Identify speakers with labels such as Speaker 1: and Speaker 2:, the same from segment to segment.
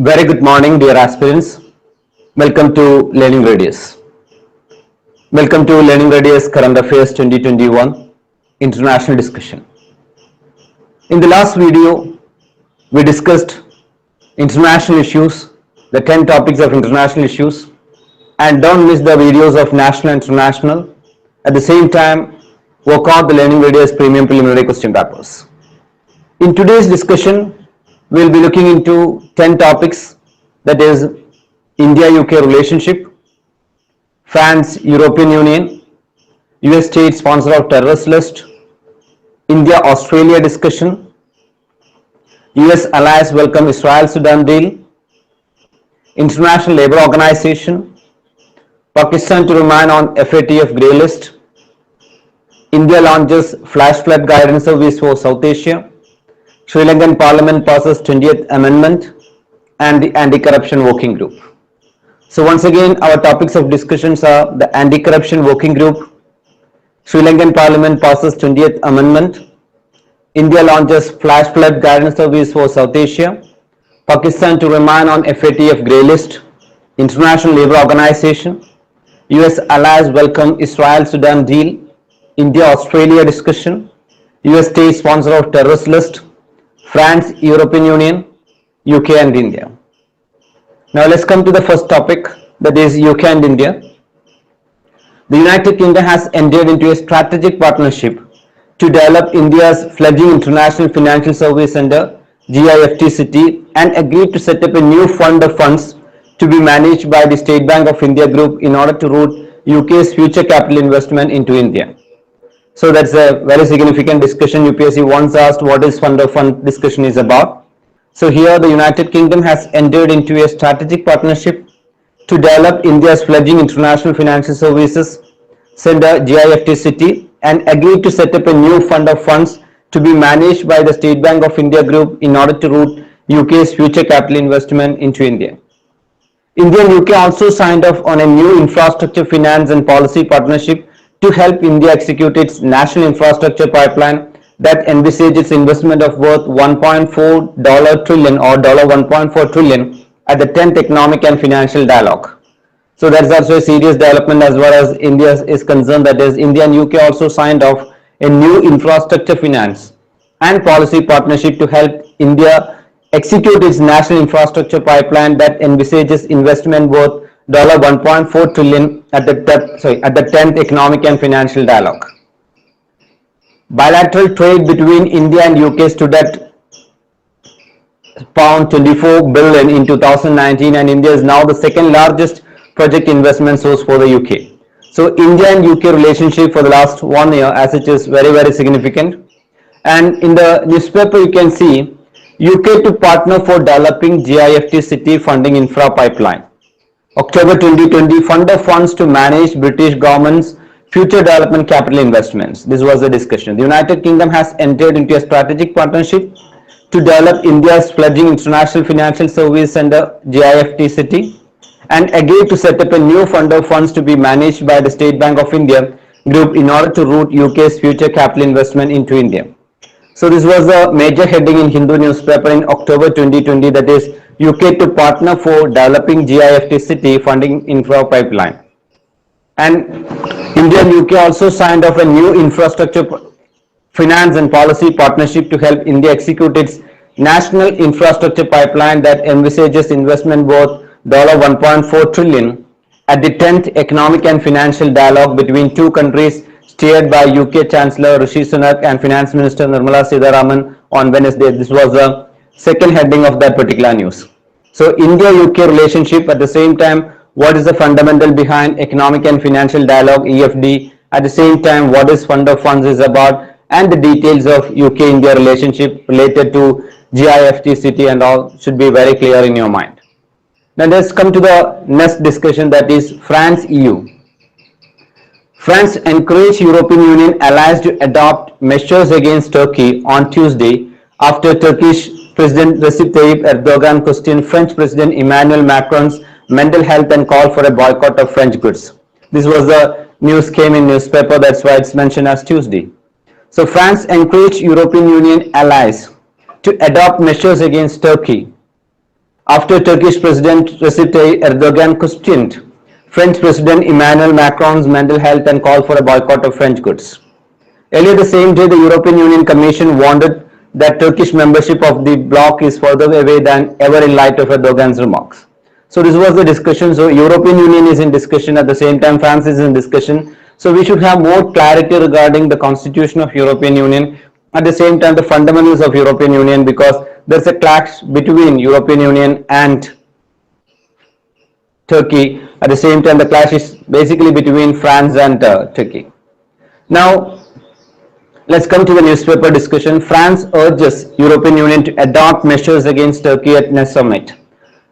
Speaker 1: Very good morning, dear aspirants. Welcome to Learning Radius. Welcome to Learning Radius Current Affairs 2021 International Discussion. In the last video, we discussed international issues, the 10 topics of international issues, and don't miss the videos of national and international. At the same time, work out the Learning Radius Premium Preliminary Question Papers. In today's discussion, we will be looking into 10 topics, that is India-UK relationship, France-European Union, US state sponsor of terrorist list, India-Australia discussion, US allies welcome Israel-Sudan deal, International Labour Organization, Pakistan to remain on FATF grey list, India launches flash flood guidance service for South Asia, Sri Lankan Parliament passes 20th Amendment, and the Anti-Corruption Working Group. So once again, our topics of discussions are the Anti-Corruption Working Group, Sri Lankan Parliament passes 20th Amendment, India launches flash flood guidance service for South Asia, Pakistan to remain on FATF grey list, International Labour Organization, US allies welcome Israel-Sudan deal, India-Australia discussion, US state sponsor of terrorist list, France, European Union, UK and India. Now let's come to the first topic, that is UK and India. The United Kingdom has entered into a strategic partnership to develop India's fledgling international financial service center GIFT and agreed to set up a new fund of funds to be managed by the State Bank of India Group in order to route UK's future capital investment into India. So that's a very significant discussion. UPSC once asked what is fund of fund discussion is about. So here the United Kingdom has entered into a strategic partnership to develop India's fledgling international financial services center GIFT and agreed to set up a new fund of funds to be managed by the State Bank of India Group in order to route UK's future capital investment into India. India and UK also signed off on a new infrastructure finance and policy partnership to help India execute its national infrastructure pipeline that envisages investment of worth $1.4 trillion or $1.4 trillion at the 10th Economic and Financial Dialogue. So that's also a serious development as far as India is concerned. That is, India and UK also signed off a new infrastructure finance and policy partnership to help India execute its national infrastructure pipeline that envisages investment worth $1.4 trillion at the 10th Economic and Financial Dialogue. Bilateral trade between India and UK stood at £24 billion in 2019, and India is now the second largest project investment source for the UK. So India and UK relationship for the last 1 year as it is very significant. And in the newspaper you can see UK to partner for developing GIFT City funding infra pipeline. October 2020, fund of funds to manage British government's future development capital investments. This was the discussion. The United Kingdom has entered into a strategic partnership to develop India's fledgling international financial service center GIFT and agreed to set up a new fund of funds to be managed by the State Bank of India Group in order to route UK's future capital investment into India. So this was a major heading in Hindu newspaper in October 2020, that is UK to partner for developing GIFT funding infra pipeline. And India and UK also signed off a new infrastructure finance and policy partnership to help India execute its national infrastructure pipeline that envisages investment worth $1.4 trillion at the 10th Economic and Financial Dialogue between two countries, steered by UK Chancellor Rishi Sunak and Finance Minister Nirmala Sitharaman on Wednesday. This was the second heading of that particular news. So India-UK relationship, at the same time, what is the fundamental behind Economic and Financial Dialogue EFD, at the same time what is fund of funds is about, and the details of UK-India relationship related to GIFT and all should be very clear in your mind. Now let's come to the next discussion, that is France-EU. France encouraged European Union allies to adopt measures against Turkey on Tuesday after Turkish President Recep Tayyip Erdogan questioned French President Emmanuel Macron's mental health and called for a boycott of French goods. This was the news came in newspaper, that's why it's mentioned as Tuesday. So France encouraged European Union allies to adopt measures against Turkey After Turkish President Recep Tayyip Erdogan questioned French President Emmanuel Macron's mental health and called for a boycott of French goods. Earlier the same day, the European Union Commission warned that Turkish membership of the bloc is further away than ever in light of Erdogan's remarks. So this was the discussion. So European Union is in discussion, at the same time France is in discussion. So we should have more clarity regarding the constitution of European Union, at the same time the fundamentals of European Union, because there's a clash between European Union and Turkey. At the same time the clash is basically between France and Turkey. Now let's come to the newspaper discussion. France urges European Union to adopt measures against Turkey at next summit.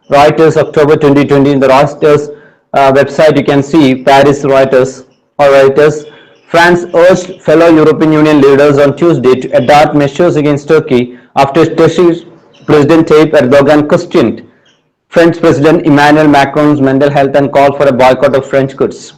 Speaker 1: Reuters, October 2020. In the Reuters website, you can see Paris Reuters or Reuters. France urged fellow European Union leaders on Tuesday to adopt measures against Turkey after Turkish President Tayyip Erdogan questioned French President Emmanuel Macron's mental health and called for a boycott of French goods.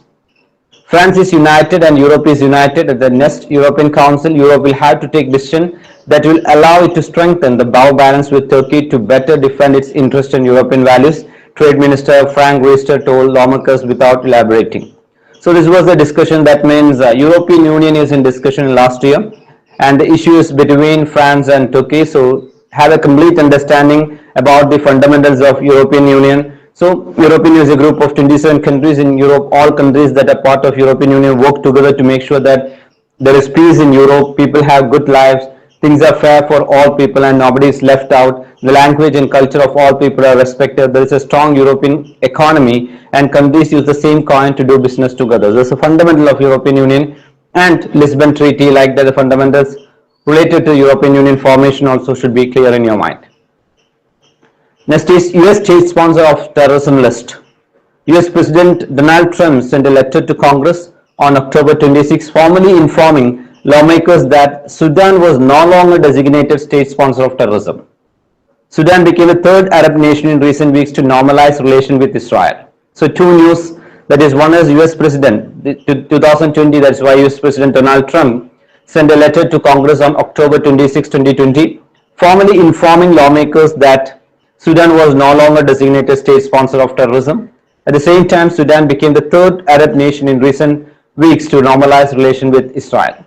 Speaker 1: France is united and Europe is united. At the next European Council, Europe will have to take decisions that will allow it to strengthen the power balance with Turkey to better defend its interest in European values, Trade Minister Frank Riester told lawmakers without elaborating. So this was the discussion. That means European Union is in discussion last year and the issue is between France and Turkey. So have a complete understanding about the fundamentals of European Union. So European Union is a group of 27 countries in Europe. All countries that are part of European Union work together to make sure that there is peace in Europe, people have good lives, things are fair for all people and nobody is left out. The language and culture of all people are respected. There is a strong European economy and countries use the same coin to do business together. This is a fundamental of European Union, and Lisbon Treaty, like that, the fundamentals related to European Union formation also should be clear in your mind. Next is US state sponsor of terrorism list. US President Donald Trump sent a letter to Congress on October 26, formally informing lawmakers that Sudan was no longer designated state sponsor of terrorism. Sudan became the third Arab nation in recent weeks to normalize relations with Israel. So two news, that is, one is US President 2020, that's why US President Donald Trump sent a letter to Congress on October 26, 2020, formally informing lawmakers that Sudan was no longer designated state sponsor of terrorism. At the same time, Sudan became the third Arab nation in recent weeks to normalize relations with Israel.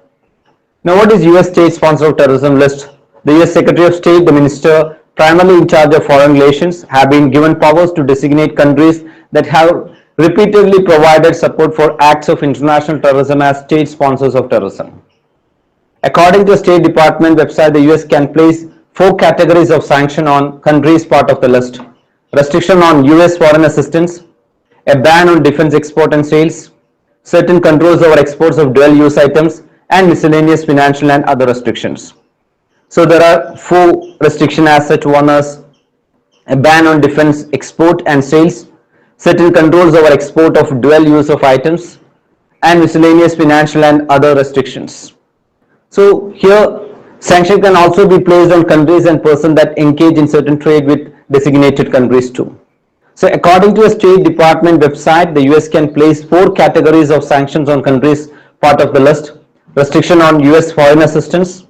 Speaker 1: Now, what is US state sponsor of terrorism list? The US Secretary of State, the minister primarily in charge of foreign relations, have been given powers to designate countries that have repeatedly provided support for acts of international terrorism as state sponsors of terrorism. According to the State Department website, the US can place 4 categories of sanction on countries part of the list: restriction on US foreign assistance, a ban on defense export and sales, certain controls over exports of dual-use items, and miscellaneous financial and other restrictions. So there are 4 restrictions as such. One is a ban on defense export and sales, certain controls over export of dual use of items, and miscellaneous financial and other restrictions. So here sanction can also be placed on countries and persons that engage in certain trade with designated countries too. So according to a State Department website, the US can place 4 categories of sanctions on countries part of the list: restriction on US foreign assistance,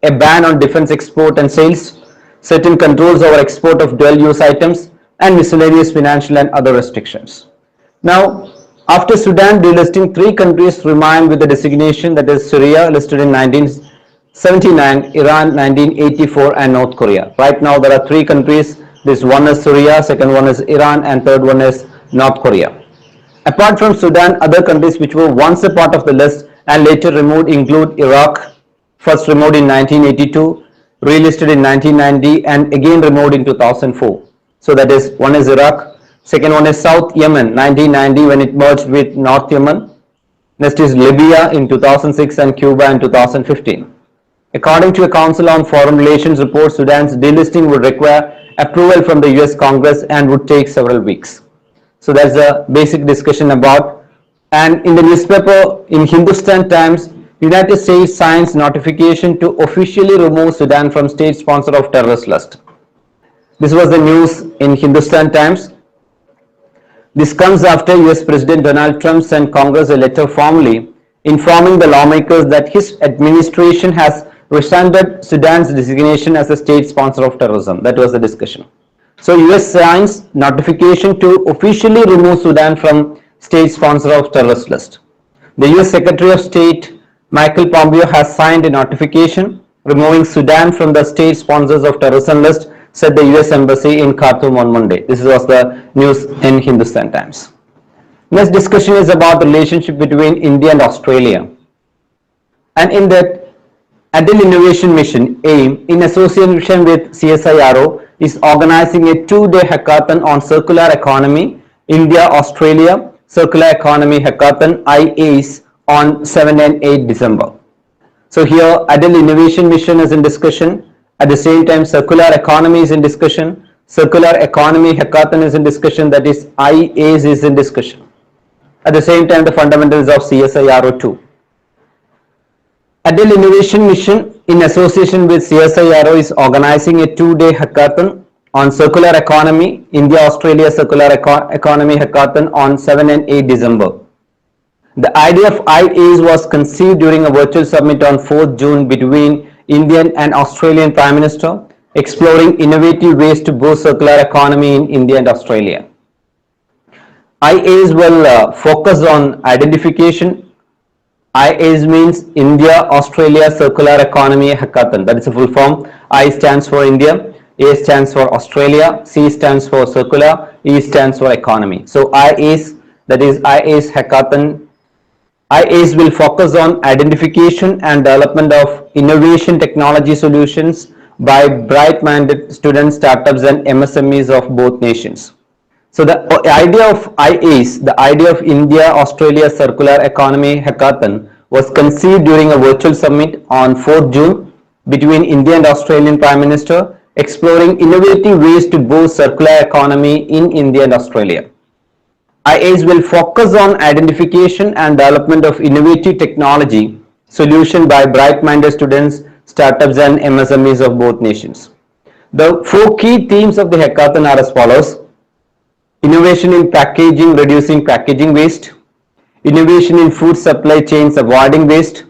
Speaker 1: a ban on defense export and sales, certain controls over export of dual-use items, and miscellaneous financial and other restrictions. Now, after Sudan delisting, 3 countries remain with the designation, that is Syria, listed in 1979, Iran 1984, and North Korea. Right now there are 3 countries. This one is Syria, second one is Iran, and third one is North Korea. Apart from Sudan, other countries which were once a part of the list and later removed include Iraq, first removed in 1982, relisted in 1990, and again removed in 2004. So that is, one is Iraq, second one is South Yemen 1990 when it merged with North Yemen. Next is Libya in 2006 and Cuba in 2015. According to a Council on Foreign Relations report, Sudan's delisting would require approval from the US Congress and would take several weeks. So that's a basic discussion about. And in the newspaper, in Hindustan Times, United States signs notification to officially remove Sudan from state sponsor of terrorist list. This was the news in Hindustan Times. This comes after US President Donald Trump sent Congress a letter formally informing the lawmakers that his administration has rescinded Sudan's designation as a state sponsor of terrorism. That was the discussion. So US signs notification to officially remove Sudan from state sponsor of terrorist list. The US Secretary of State Michael Pompeo has signed a notification removing Sudan from the state sponsors of terrorism list, said the US Embassy in Khartoum on Monday. This was the news in Hindustan Times. Next discussion is about the relationship between India and Australia. And in that, Adult Innovation Mission AIM, in association with CSIRO, is organizing a two-day hackathon on circular economy, India-Australia Circular Economy Hackathon IACE on 7 and 8 December. So here Adult Innovation Mission is in discussion. At the same time, circular economy is in discussion. Circular Economy Hackathon is in discussion, that is IACE is in discussion. At the same time, the fundamentals of CSIRO 2. Adult Innovation Mission, in association with CSIRO, is organizing a two-day hackathon on circular economy, India-Australia Circular Economy Hackathon on 7 and 8 December. The idea of IACE was conceived during a virtual summit on 4th June between Indian and Australian Prime Minister, exploring innovative ways to boost circular economy in India and Australia. IACE will focus on identification. IACE means India-Australia Circular Economy Hackathon. That is a full form. I stands for India, A stands for Australia, C stands for Circular, E stands for Economy. So IACE, that is IACE Hackathon. IACE will focus on identification and development of innovation technology solutions by bright-minded students, startups and MSMEs of both nations. So the idea of IACE, the idea of India-Australia Circular Economy Hackathon, was conceived during a virtual summit on 4th June between India and Australian Prime Minister, exploring innovative ways to boost circular economy in India and Australia. IACE will focus on identification and development of innovative technology solution by bright-minded students, startups and MSMEs of both nations. The four key themes of the hackathon are as follows: innovation in packaging, reducing packaging waste; innovation in food supply chains, avoiding waste;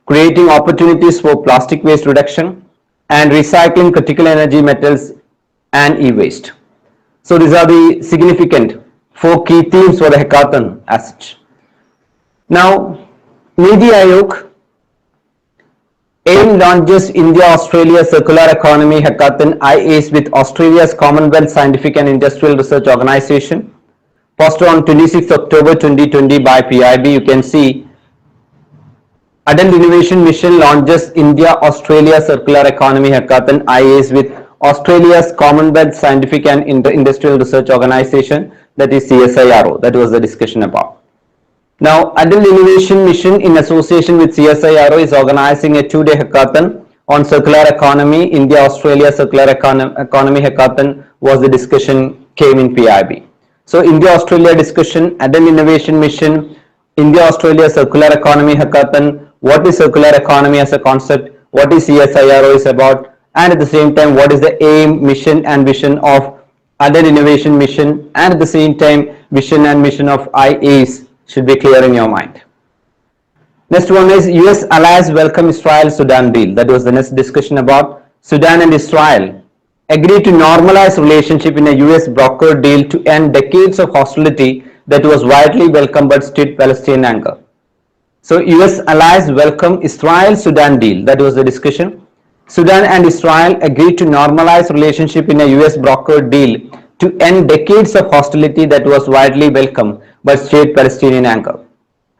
Speaker 1: creating opportunities for plastic waste reduction; and recycling critical energy metals and e-waste. So these are the significant four key themes for the hackathon as such. Now, Niti Aayog AIM launches India-Australia Circular Economy Hackathon IACE with Australia's Commonwealth Scientific and Industrial Research Organisation. Posted on 26 October 2020 by PIB. You can see Adult Innovation Mission launches India-Australia Circular Economy Hackathon IACE with Australia's Commonwealth Scientific and Industrial Research Organisation, that is CSIRO. That was the discussion about. Now, Adult Innovation Mission, in association with CSIRO, is organizing a two-day hackathon on circular economy. India-Australia Circular Economy Hackathon was the discussion came in PIB. So, India-Australia discussion, Adult Innovation Mission, India-Australia Circular Economy Hackathon, what is circular economy as a concept, what is CSIRO is about, and at the same time, what is the aim, mission and vision of Adult Innovation Mission, and at the same time, vision and mission of IACE should be clear in your mind. Next one is US allies welcome Israel-Sudan deal. That was the next discussion about. Sudan and Israel agreed to normalize relationship in a US brokered deal to end decades of hostility that was widely welcomed but stirred Palestinian anger. So US allies welcome Israel-Sudan deal. That was the discussion. Sudan and Israel agreed to normalize relationship in a US brokered deal to end decades of hostility that was widely welcomed but stirred Palestinian anger.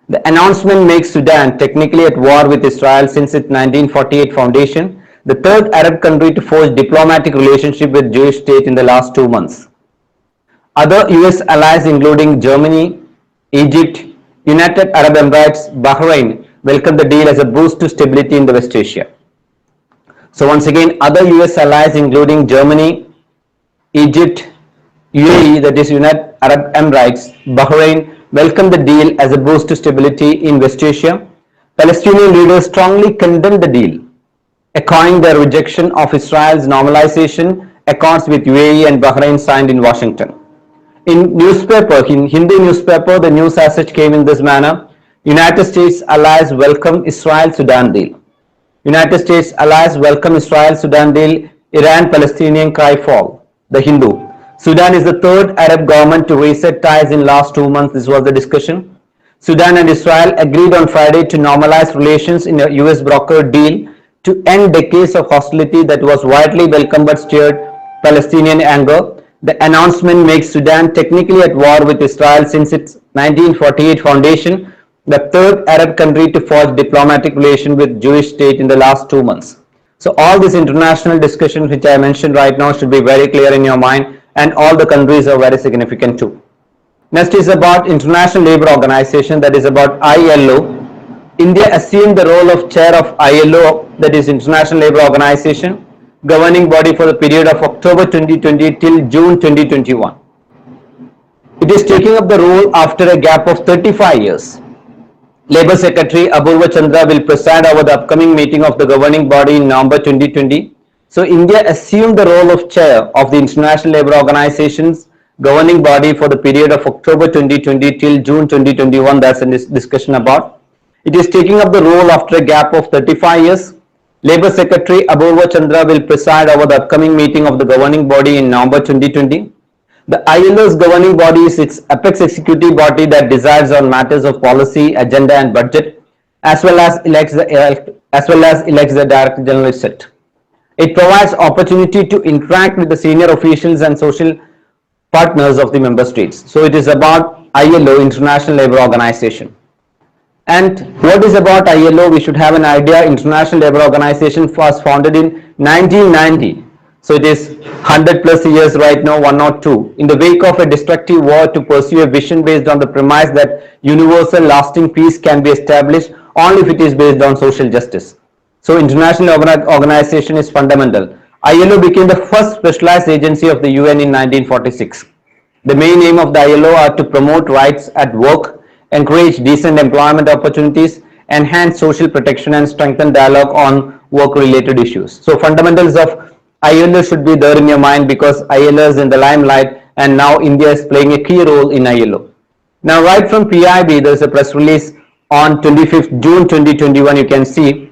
Speaker 1: The announcement makes Sudan technically at war with Israel since its 1948 foundation, the third Arab country to forge diplomatic relationship with Jewish state in the last 2 months. Other US allies including Germany, Egypt, United Arab Emirates, Bahrain welcome the deal as a boost to stability in the West Asia. So once again, other US allies including Germany, Egypt, UAE, that is United Arab Emirates, Bahrain welcomed the deal as a boost to stability in West Asia. Palestinian leaders strongly condemned the deal, echoing their rejection of Israel's normalization accords with UAE and Bahrain signed in Washington. In Hindi newspaper, the news as such came in this manner: United States allies welcome Israel-Sudan deal. United States allies welcome Israel-Sudan deal. Iran-Palestinian cry fall. The Hindu. Sudan is the third Arab government to reset ties in last 2 months. This was the discussion. Sudan and Israel agreed on Friday to normalize relations in a US brokered deal to end decades of hostility that was widely welcomed but stirred Palestinian anger. The announcement makes Sudan technically at war with Israel since its 1948 foundation, the third Arab country to forge diplomatic relations with Jewish state in the last 2 months. So all these international discussions which I mentioned right now should be very clear in your mind, and all the countries are very significant too. Next is about International Labour Organization, that is about ILO. India assumed the role of chair of ILO, that is International Labour Organization, governing body for the period of October 2020 till June 2021. It is taking up the role after a gap of 35 years. Labour Secretary Apurva Chandra will preside over the upcoming meeting of the governing body in November 2020. So India assumed the role of chair of the International Labour Organization's governing body for the period of October 2020 till June 2021. That's a discussion about. It is taking up the role after a gap of 35 years. Labour Secretary Apurva Chandra will preside over the upcoming meeting of the governing body in November 2020. The ILO's governing body is its apex executive body that decides on matters of policy, agenda and budget, as well as elects the Director General itself. It provides opportunity to interact with the senior officials and social partners of the member states. So it is about ILO, International Labour Organization. And what is about ILO? We should have an idea. International Labour Organization was founded in 1990. So it is 100 plus years right now, 102. In the wake of a destructive war to pursue a vision based on the premise that universal lasting peace can be established only if it is based on social justice. So international organization is fundamental. ILO became the first specialized agency of the UN in 1946. The main aim of the ILO are to promote rights at work, encourage decent employment opportunities, enhance social protection and strengthen dialogue on work-related issues. So fundamentals of ILO should be there in your mind because ILO is in the limelight and now India is playing a key role in ILO. Now right from PIB, there is a press release on 25th June 2021. You can see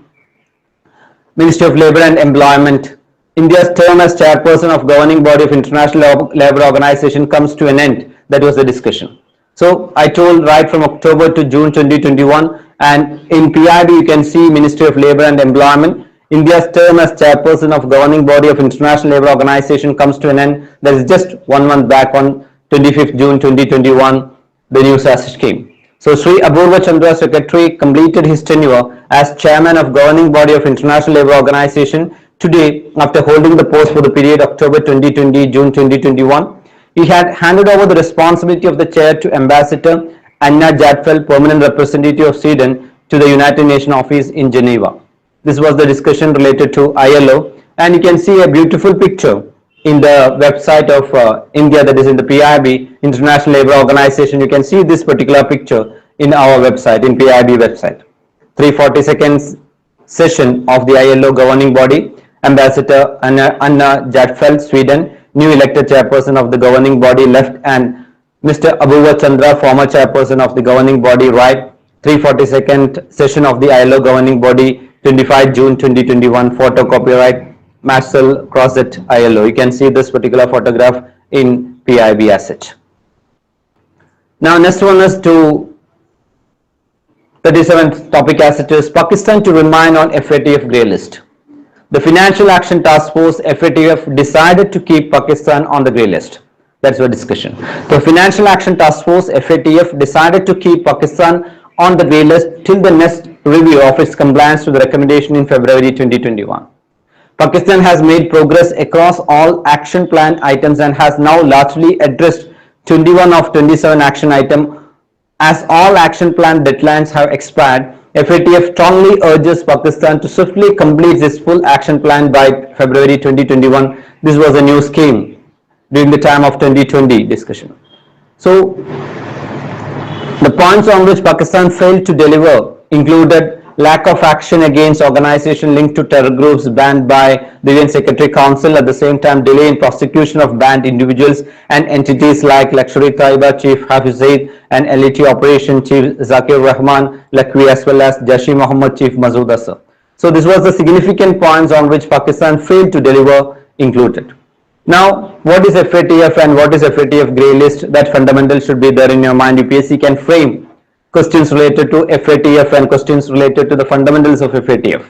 Speaker 1: Ministry of Labour and Employment. India's term as chairperson of governing body of International Labour Organization comes to an end. That was the discussion. So I told right from October to June 2021, and in PIB you can see Ministry of Labour and Employment. India's term as chairperson of governing body of International Labour Organization comes to an end. That is just 1 month back on 25th June 2021, the news as it came. So Sri Apurva Chandra Secretary completed his tenure as chairman of governing body of International Labour Organization today after holding the post for the period October 2020 June 2021. He had handed over the responsibility of the chair to Ambassador Anna Jadfeld, permanent representative of Sweden to the United Nations office in Geneva. This was the discussion related to ILO, and you can see a beautiful picture in the website of India, that is in the PIB, International Labour Organization. You can see this particular picture in our website, in PIB website. 342nd session of the ILO governing body, Ambassador Anna Jadfeld, Sweden, new elected chairperson of the governing body left, and Mr. Apurva Chandra, former chairperson of the governing body right. 342nd session of the ILO governing body, 25 June 2021, photo copyright Marcel Crozet ILO. You can see this particular photograph in PIB as such. Now next one is to 37th topic as it is, Pakistan to remain on FATF grey list. The Financial Action Task Force FATF decided to keep Pakistan on the grey list. That's the discussion. The Financial Action Task Force FATF decided to keep Pakistan on the grey list till the next review of its compliance to the recommendation in February 2021. Pakistan has made progress across all action plan items and has now largely addressed 21 of 27 action items. As all action plan deadlines have expired, FATF strongly urges Pakistan to swiftly complete its full action plan by February 2021. This was a new scheme during the time of 2020 discussion. So the points on which Pakistan failed to deliver included lack of action against organizations linked to terror groups banned by the UN Secretary Council, at the same time delay in prosecution of banned individuals and entities like Lashkar-e-Taiba Chief Hafiz Zaid and LET Operation Chief Zakir Rahman Lakwi, as well as Jaish-e-Mohammed Chief Masood Azhar. So this was the significant points on which Pakistan failed to deliver included. Now, what is FATF and what is FATF grey list? That fundamental should be there in your mind. UPSC can frame questions related to FATF and questions related to the fundamentals of FATF.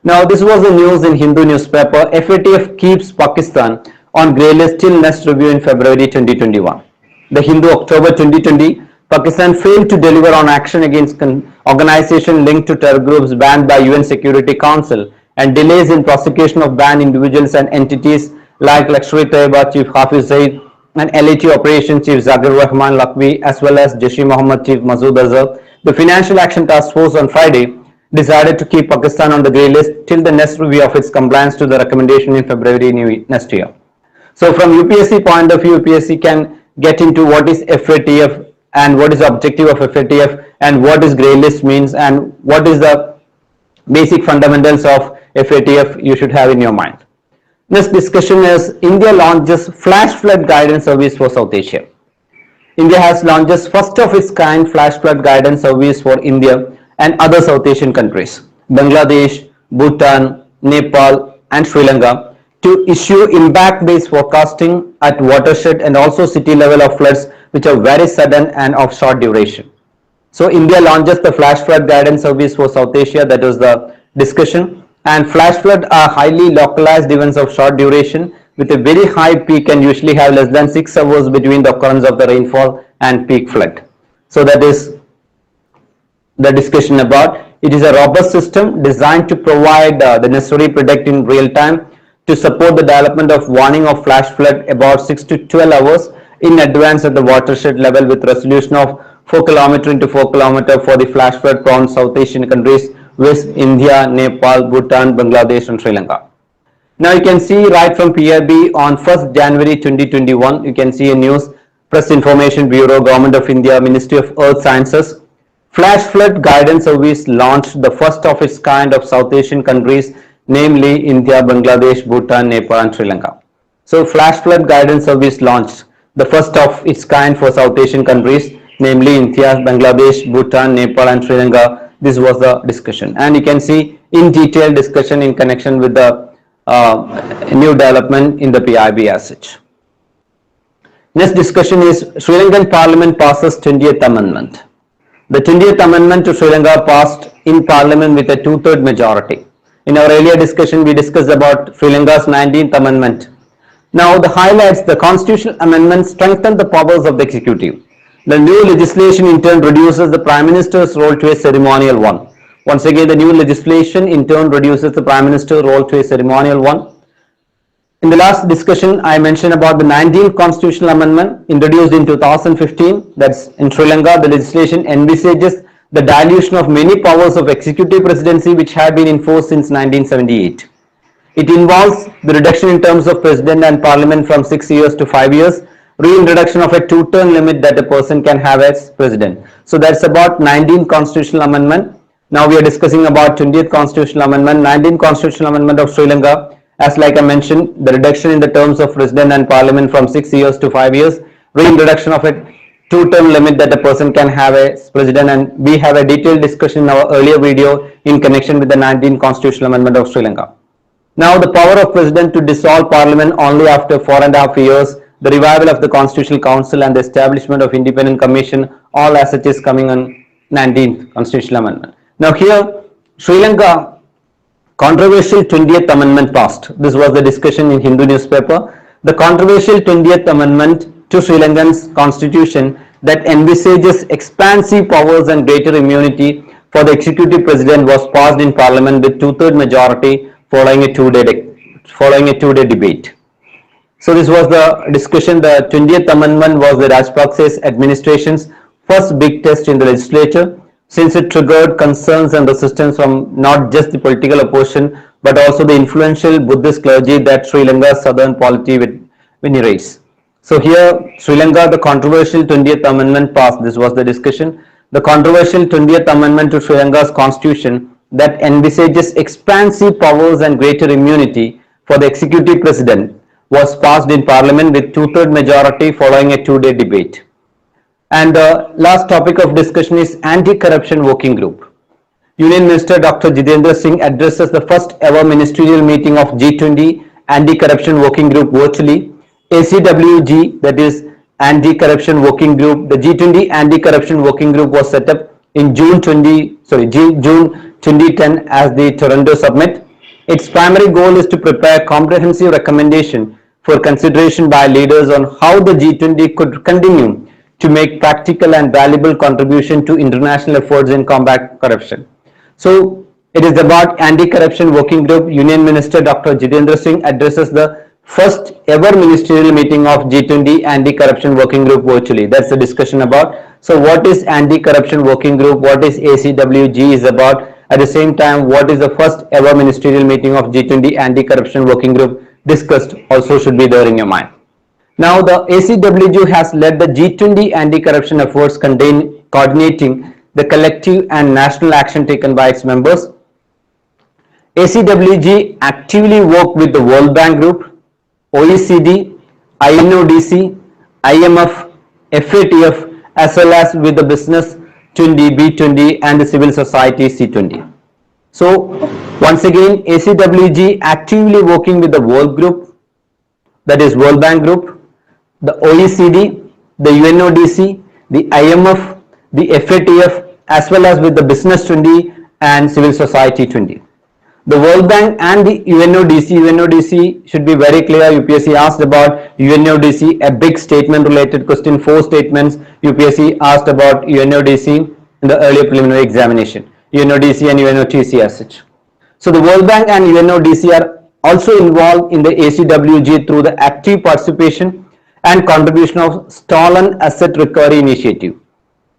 Speaker 1: Now, this was the news in Hindu newspaper. FATF keeps Pakistan on grey list till next review in February 2021. The Hindu, October 2020, Pakistan failed to deliver on action against organization linked to terror groups banned by UN Security Council, and delays in prosecution of banned individuals and entities like Lashkar-e-Taiba Chief Hafiz Zaid and LAT Operations Chief Zakir Rahman Lakwi, as well as Jaish-e-Mohammed Chief Masood Azhar. The Financial Action Task Force on Friday decided to keep Pakistan on the grey list till the next review of its compliance to the recommendation in February next year. So from UPSC point of view, UPSC can get into what is FATF and what is the objective of FATF and what is grey list means and what is the basic fundamentals of FATF you should have in your mind. Next discussion is India launches flash flood guidance service for South Asia. India has launched first of its kind flash flood guidance service for India and other South Asian countries, Bangladesh, Bhutan, Nepal and Sri Lanka, to issue impact-based forecasting at watershed and also city level of floods which are very sudden and of short duration. So India launches the flash flood guidance service for South Asia, that is the discussion. And flash flood are highly localized events of short duration with a very high peak and usually have less than 6 hours between the occurrence of the rainfall and peak flood. So that is the discussion about. It is a robust system designed to provide the necessary predict in real time to support the development of warning of flash flood about 6 to 12 hours in advance at the watershed level with resolution of 4 km into 4 km for the flash flood prone South Asian countries West India, Nepal, Bhutan, Bangladesh and Sri Lanka. Now you can see right from PIB on 1st January 2021, you can see a news, Press Information Bureau, Government of India, Ministry of Earth Sciences, Flash Flood Guidance Service launched the first of its kind of South Asian countries, namely India, Bangladesh, Bhutan, Nepal and Sri Lanka. So Flash Flood Guidance Service launched the first of its kind for South Asian countries, namely India, Bangladesh, Bhutan, Nepal and Sri Lanka. This was the discussion, and you can see in detail discussion in connection with the new development in the PIB as such. Next discussion is Sri Lankan Parliament passes 20th Amendment. The 20th Amendment to Sri Lanka passed in Parliament with a 2/3 majority. In our earlier discussion, we discussed about Sri Lanka's 19th Amendment. Now the highlights, the constitutional amendment strengthened the powers of the executive. The new legislation in turn reduces the Prime Minister's role to a ceremonial one. Once again, the new legislation in turn reduces the Prime Minister's role to a ceremonial one. In the last discussion, I mentioned about the 19th Constitutional Amendment introduced in 2015. That's in Sri Lanka. The legislation envisages the dilution of many powers of executive presidency which had been in force since 1978. It involves the reduction in terms of president and parliament from 6 years to 5 years, reintroduction of a 2-term limit that a person can have as president. So that's about 19th Constitutional Amendment. Now we are discussing about 20th Constitutional Amendment, 19th Constitutional Amendment of Sri Lanka. As like I mentioned, the reduction in the terms of president and parliament from 6 years to 5 years, reintroduction of a 2-term limit that a person can have as president, and we have a detailed discussion in our earlier video in connection with the 19th Constitutional Amendment of Sri Lanka. Now the power of president to dissolve parliament only after 4.5 years, the revival of the Constitutional Council and the establishment of independent commission, all as such is coming on 19th Constitutional Amendment. Now here, Sri Lanka controversial 20th Amendment passed. This was the discussion in Hindu newspaper. The controversial 20th Amendment to Sri Lankan's constitution that envisages expansive powers and greater immunity for the executive president was passed in parliament with 2/3 majority following a two-day debate. So this was the discussion. The 20th Amendment was the Rajpaksa's administration's first big test in the legislature, since it triggered concerns and resistance from not just the political opposition but also the influential Buddhist clergy that Sri Lanka's southern polity venerates. So here, Sri Lanka, the controversial 20th Amendment passed. This was the discussion. The controversial 20th Amendment to Sri Lanka's constitution that envisages expansive powers and greater immunity for the executive president was passed in parliament with 2/3 majority following a two-day debate. And the last topic of discussion is anti-corruption working group. Union Minister Dr. Jitendra Singh addresses the first ever ministerial meeting of G20 Anti-Corruption Working Group virtually. ACWG, that is Anti-Corruption Working Group, the G20 Anti-Corruption Working Group was set up in June 2010 as the Toronto Summit. Its primary goal is to prepare comprehensive recommendation for consideration by leaders on how the G20 could continue to make practical and valuable contribution to international efforts in combat corruption. So it is about Anti-Corruption Working Group. Union Minister Dr. Jitendra Singh addresses the first ever ministerial meeting of G20 Anti-Corruption Working Group virtually. That's the discussion about. So what is Anti-Corruption Working Group? What is ACWG is about? At the same time, what is the first ever ministerial meeting of G20 Anti-Corruption Working Group discussed also should be there in your mind. Now, the ACWG has led the G20 anti-corruption efforts coordinating the collective and national action taken by its members. ACWG actively worked with the World Bank Group, OECD, INODC, IMF, FATF, as well as with the Business 20, B20 and the Civil Society C20. So, once again, ACWG actively working with the World Group, that is World Bank Group, the OECD, the UNODC, the IMF, the FATF, as well as with the Business 20 and Civil Society 20. The World Bank and the UNODC should be very clear. UPSC asked about UNODC, a big statement related question, 4 statements UPSC asked about UNODC in the earlier preliminary examination. UNODC and UNOTC as such. So the World Bank and UNODC are also involved in the ACWG through the active participation and contribution of Stolen Asset Recovery Initiative.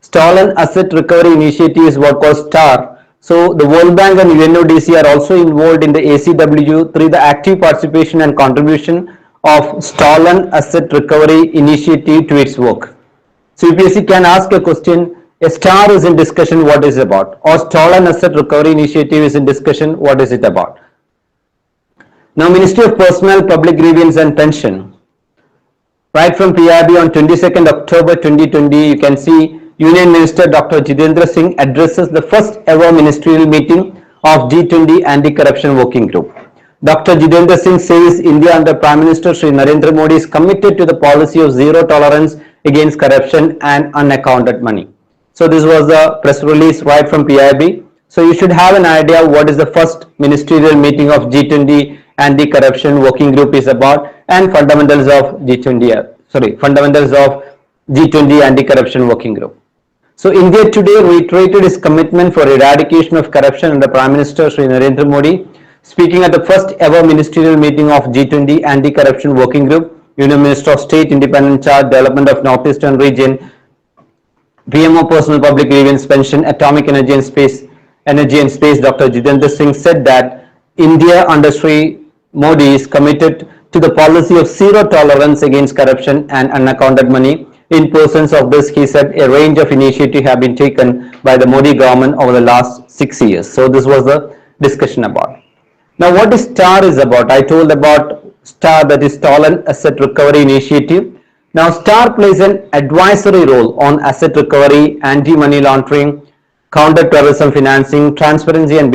Speaker 1: Stolen Asset Recovery Initiative is what called STAR. So the World Bank and UNODC are also involved in the ACWG through the active participation and contribution of Stolen Asset Recovery Initiative to its work. So UPSC can ask a question, a STAR is in discussion, what is it about? Or Stolen Asset Recovery Initiative is in discussion, what is it about? Now, Ministry of Personnel, Public Grievance and Pension. Right from PIB on 22nd October 2020, you can see Union Minister Dr. Jitendra Singh addresses the first ever ministerial meeting of G20 Anti-Corruption Working Group. Dr. Jitendra Singh says India under Prime Minister Shri Narendra Modi is committed to the policy of zero tolerance against corruption and unaccounted money. So this was the press release right from PIB. So you should have an idea what is the first ministerial meeting of G20 Anti-Corruption Working Group is about and fundamentals of G20 Anti-Corruption Working Group. So India today reiterated its commitment for eradication of corruption under Prime Minister Shri Narendra Modi. Speaking at the first ever ministerial meeting of G20 Anti-Corruption Working Group, Union Minister of State Independent Charge Development of Northeastern Region, PMO Personal Public Grievance Pension, Atomic Energy and Space, Dr. Jitendra Singh said that India under Shri Modi is committed to the policy of zero tolerance against corruption and unaccounted money. In pursuance of this, he said a range of initiatives have been taken by the Modi government over the last 6 years. So this was the discussion about. Now what is STAR is about? I told about STAR, that is Stolen Asset Recovery Initiative. Now STAR plays an advisory role on asset recovery, anti-money laundering, counter-terrorism financing, transparency and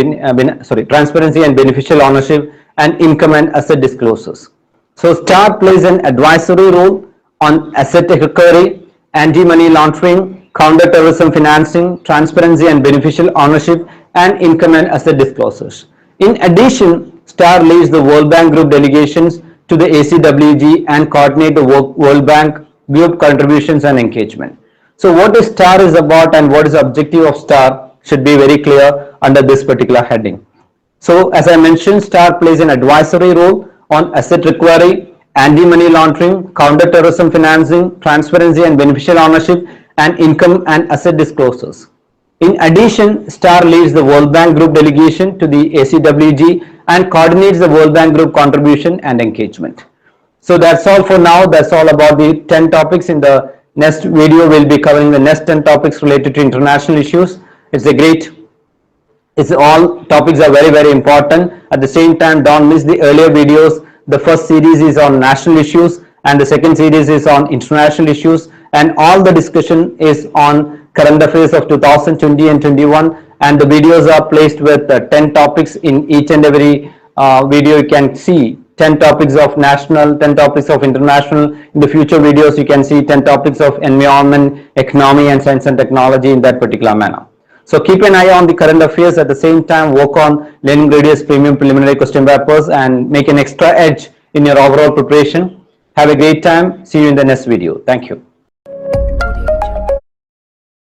Speaker 1: beneficial ownership, and income and asset disclosures. So STAR plays an advisory role on asset recovery, anti-money laundering, counter-terrorism financing, transparency and beneficial ownership, and income and asset disclosures. In addition, STAR leads the World Bank Group delegations to the ACWG and coordinate the World Bank Group contributions and engagement. So what is STAR is about and what is the objective of STAR should be very clear under this particular heading. So as I mentioned, STAR plays an advisory role on asset recovery, anti-money laundering, counter-terrorism financing, transparency and beneficial ownership, and income and asset disclosures. In addition, STAR leads the World Bank Group delegation to the ACWG and coordinates the World Bank Group contribution and engagement. So that's all for now. That's all about the 10 topics. In the next video, we'll be covering the next 10 topics related to international issues. All topics are very, very important. At the same time, don't miss the earlier videos. The first series is on national issues and the second series is on international issues, and all the discussion is on current affairs of 2020 and 21, and the videos are placed with 10 topics in each and every video. You can see 10 topics of national, 10 topics of international. In the future videos, you can see 10 topics of environment, economy, and science and technology in that particular manner. So keep an eye on the current affairs. At the same time, work on learning Radius premium preliminary question papers and make an extra edge in your overall preparation. Have a great time. See you in the next video. Thank you.